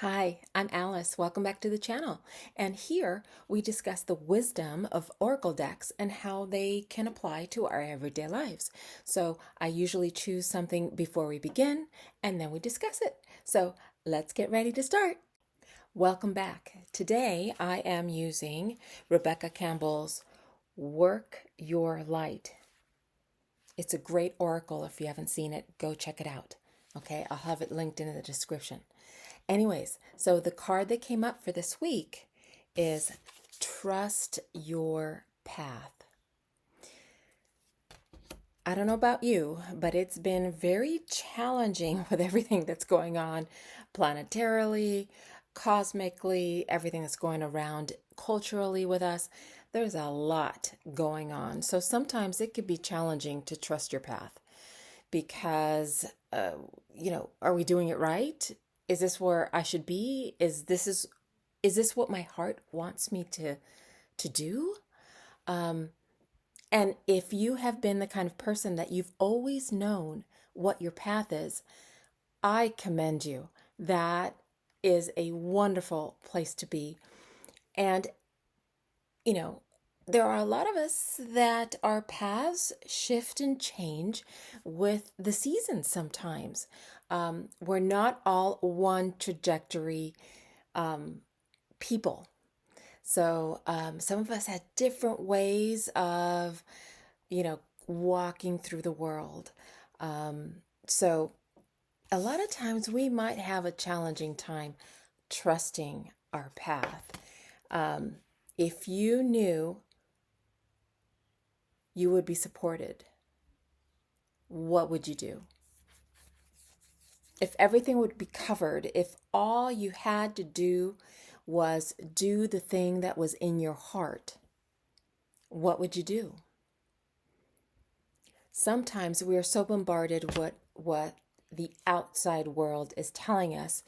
Hi, I'm Alice. Welcome back to the channel. And here we discuss the wisdom of Oracle decks and how they can apply to our everyday lives. So I usually choose something before we begin and then we discuss it. So let's get ready to start. Welcome back. Today I am using Rebecca Campbell's Work Your Light. It's a great oracle. If you haven't seen it, go check it out. Okay, I'll have it linked in the description. Anyways, so the card that came up for this week is Trust Your Path. I don't know about you, but it's been very challenging with everything that's going on planetarily, cosmically, everything that's going around culturally with us. There's a lot going on. So sometimes it could be challenging to trust your path because, are we doing it right? Is this where I should be? Is this what my heart wants me to do? And if you have been the kind of person that you've always known what your path is, I commend you. That is a wonderful place to be. And, you know, there are a lot of us that our paths shift and change with the seasons sometimes. We're not all one trajectory people. So some of us had different ways of, walking through the world. So a lot of times we might have a challenging time trusting our path. If you knew you would be supported, what would you do? If everything would be covered, if all you had to do was do the thing that was in your heart, what would you do? Sometimes we are so bombarded what the outside world is telling us.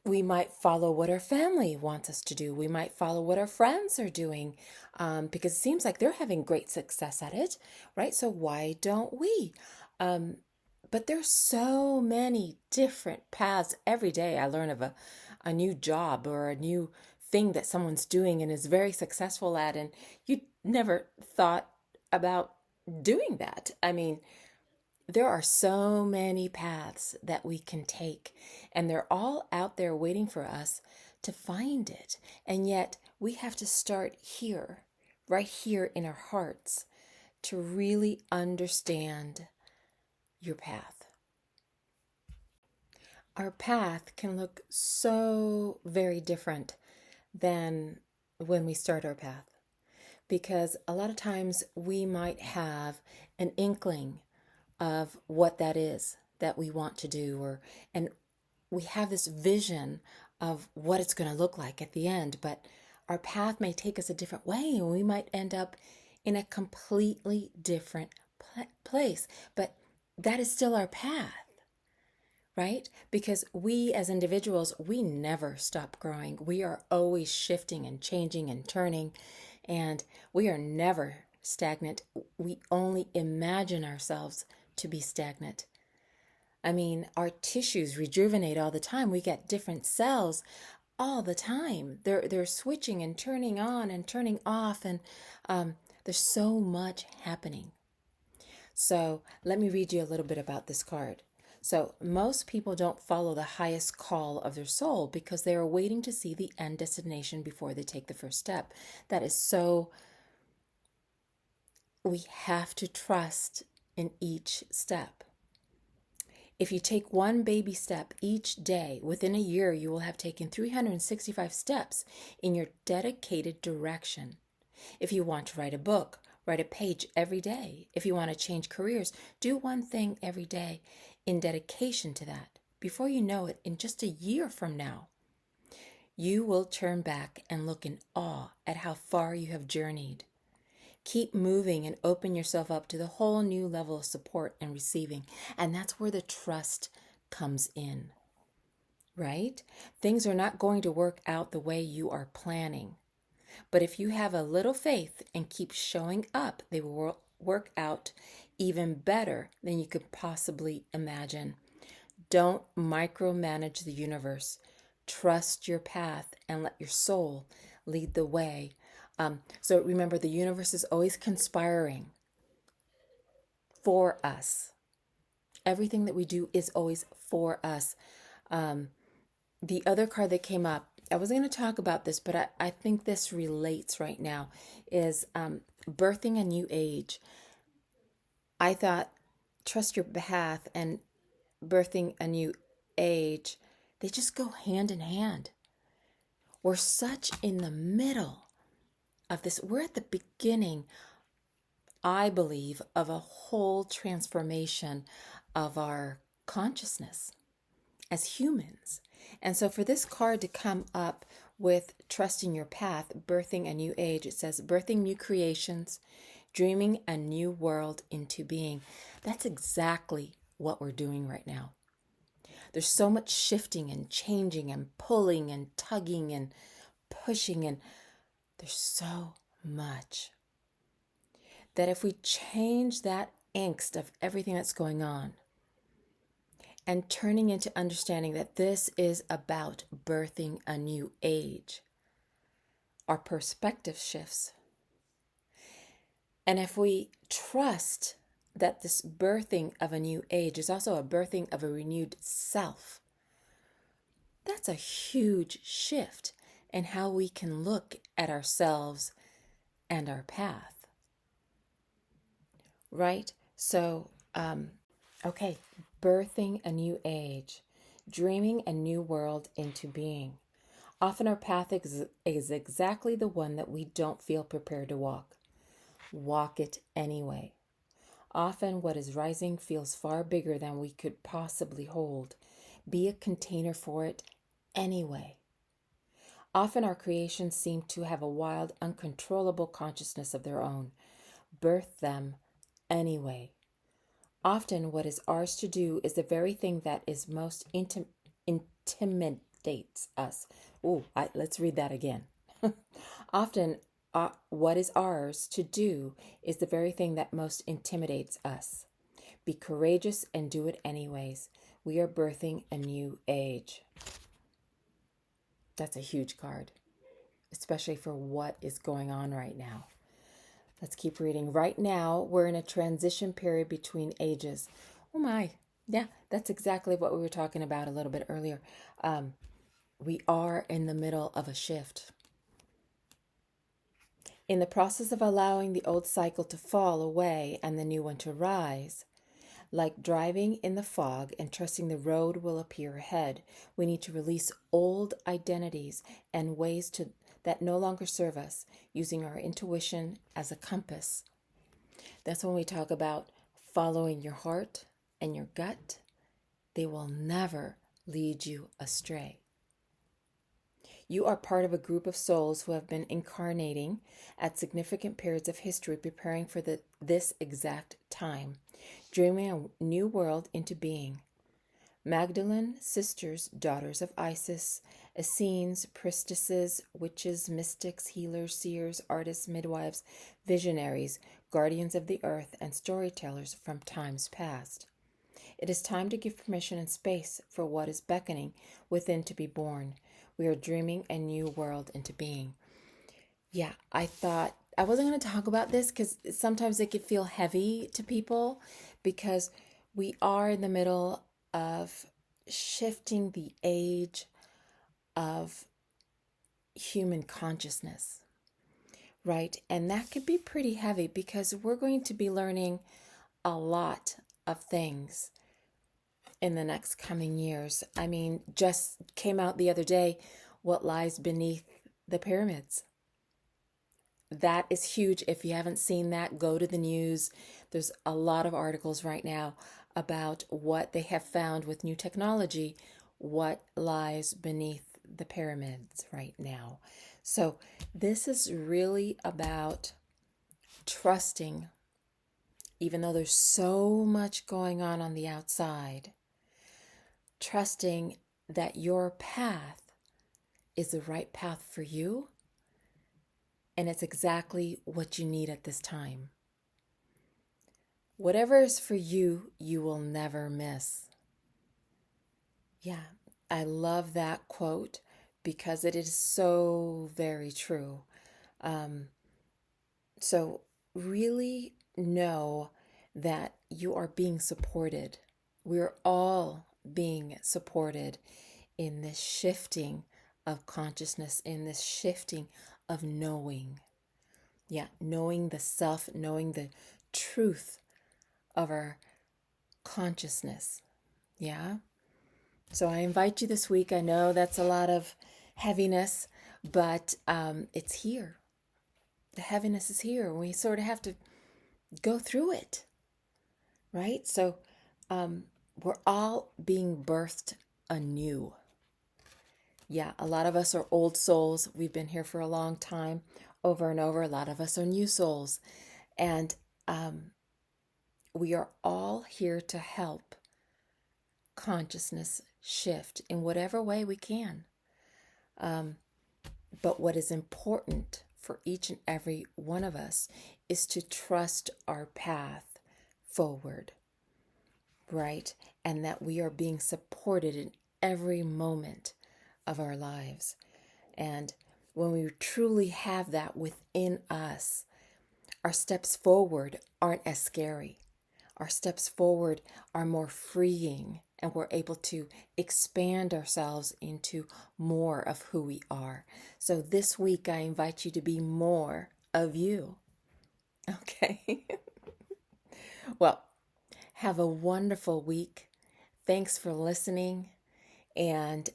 We might follow what our family wants us to do. We might follow what our friends are doing because it seems like they're having great success at it, right? So why don't we? But there's so many different paths. Every day I learn of a new job or a new thing that someone's doing and is very successful at, and you never thought about doing that. I mean, there are so many paths that we can take, and they're all out there waiting for us to find it. And yet, we have to start here, right here in our hearts, to really understand your path. Our path can look so very different than when we start our path, because a lot of times we might have an inkling of what that is that we want to do, and we have this vision of what it's going to look like at the end, but our path may take us a different way and we might end up in a completely different place, but that is still our path, right? Because we as individuals, we never stop growing. We are always shifting and changing and turning, and we are never stagnant. We only imagine ourselves to be stagnant. I mean, our tissues rejuvenate all the time. We get different cells all the time. They're switching and turning on and turning off, and there's so much happening. So let me read you a little bit about this card. So most people don't follow the highest call of their soul because they are waiting to see the end destination before they take the first step. That is so, we have to trust in each step. If you take one baby step each day, within a year, you will have taken 365 steps in your dedicated direction. If you want to write a book, write a page every day. If you want to change careers, do one thing every day in dedication to that. Before you know it, in just a year from now, you will turn back and look in awe at how far you have journeyed. Keep moving and open yourself up to the whole new level of support and receiving. And that's where the trust comes in, right? Things are not going to work out the way you are planning. But if you have a little faith and keep showing up, they will work out even better than you could possibly imagine. Don't micromanage the universe. Trust your path and let your soul lead the way. So remember, the universe is always conspiring for us. Everything that we do is always for us. The other card that came up, I wasn't going to talk about this, but I think this relates right now, is birthing a new age. I thought trust your path and birthing a new age, they just go hand in hand. We're such in the middle of this. We're at the beginning, I believe, of a whole transformation of our consciousness as humans. And so for this card to come up with trusting your path, birthing a new age, it says birthing new creations, dreaming a new world into being. That's exactly what we're doing right now. There's so much shifting and changing and pulling and tugging and pushing, and there's so much that if we change that angst of everything that's going on and turning into understanding that this is about birthing a new age, our perspective shifts. And if we trust that this birthing of a new age is also a birthing of a renewed self, that's a huge shift in how we can look at ourselves and our path. Right? So, okay, birthing a new age, dreaming a new world into being. Often our path is exactly the one that we don't feel prepared to walk. Walk it anyway. Often what is rising feels far bigger than we could possibly hold. Be a container for it anyway. Often our creations seem to have a wild, uncontrollable consciousness of their own. Birth them anyway. Often what is ours to do is the very thing that is most intimidates us. Let's read that again. Often what is ours to do is the very thing that most intimidates us. Be courageous and do it anyways. We are birthing a new age. That's a huge card, especially for what is going on right now. Let's keep reading. Right now, we're in a transition period between ages. Oh my. Yeah, that's exactly what we were talking about a little bit earlier. We are in the middle of a shift. In the process of allowing the old cycle to fall away and the new one to rise, like driving in the fog and trusting the road will appear ahead, we need to release old identities and ways that no longer serve us, using our intuition as a compass. That's when we talk about following your heart and your gut. They will never lead you astray. You are part of a group of souls who have been incarnating at significant periods of history, preparing for this exact time, dreaming a new world into being. Magdalene, sisters, daughters of Isis, Essenes, priestesses, witches, mystics, healers, seers, artists, midwives, visionaries, guardians of the earth, and storytellers from times past. It is time to give permission and space for what is beckoning within to be born. We are dreaming a new world into being. Yeah, I thought I wasn't going to talk about this because sometimes it could feel heavy to people because we are in the middle of shifting the age of human consciousness, right? And that could be pretty heavy because we're going to be learning a lot of things in the next coming years. I mean, just came out the other day, what lies beneath the pyramids. That is huge. If you haven't seen that, go to the news. There's a lot of articles right now about what they have found with new technology, what lies beneath the pyramids right now. So this is really about trusting, even though there's so much going on the outside, trusting that your path is the right path for you, and it's exactly what you need at this time. Whatever is for you, you will never miss. Yeah, I love that quote because it is so very true. Um, so, really know that you are being supported. We're all being supported in this shifting of consciousness, in this shifting of knowing. Yeah, knowing the self, knowing the truth of our consciousness. Yeah. So I invite you this week. I know that's a lot of heaviness, but it's here. The heaviness is here. We sort of have to go through it, right? So we're all being birthed anew. Yeah, a lot of us are old souls. We've been here for a long time, over and over. A lot of us are new souls. And we are all here to help consciousness shift in whatever way we can. But what is important for each and every one of us is to trust our path forward, right? And that we are being supported in every moment of our lives. And when we truly have that within us, our steps forward aren't as scary. Our steps forward are more freeing, and we're able to expand ourselves into more of who we are. So this week, I invite you to be more of you. Okay. Well, have a wonderful week. Thanks for listening. And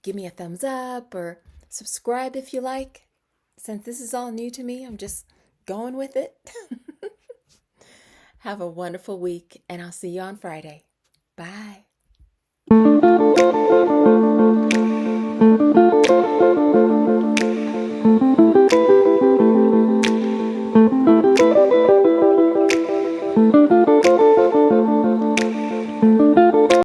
give me a thumbs up or subscribe if you like. Since this is all new to me, I'm just going with it. Have a wonderful week, and I'll see you on Friday. Bye.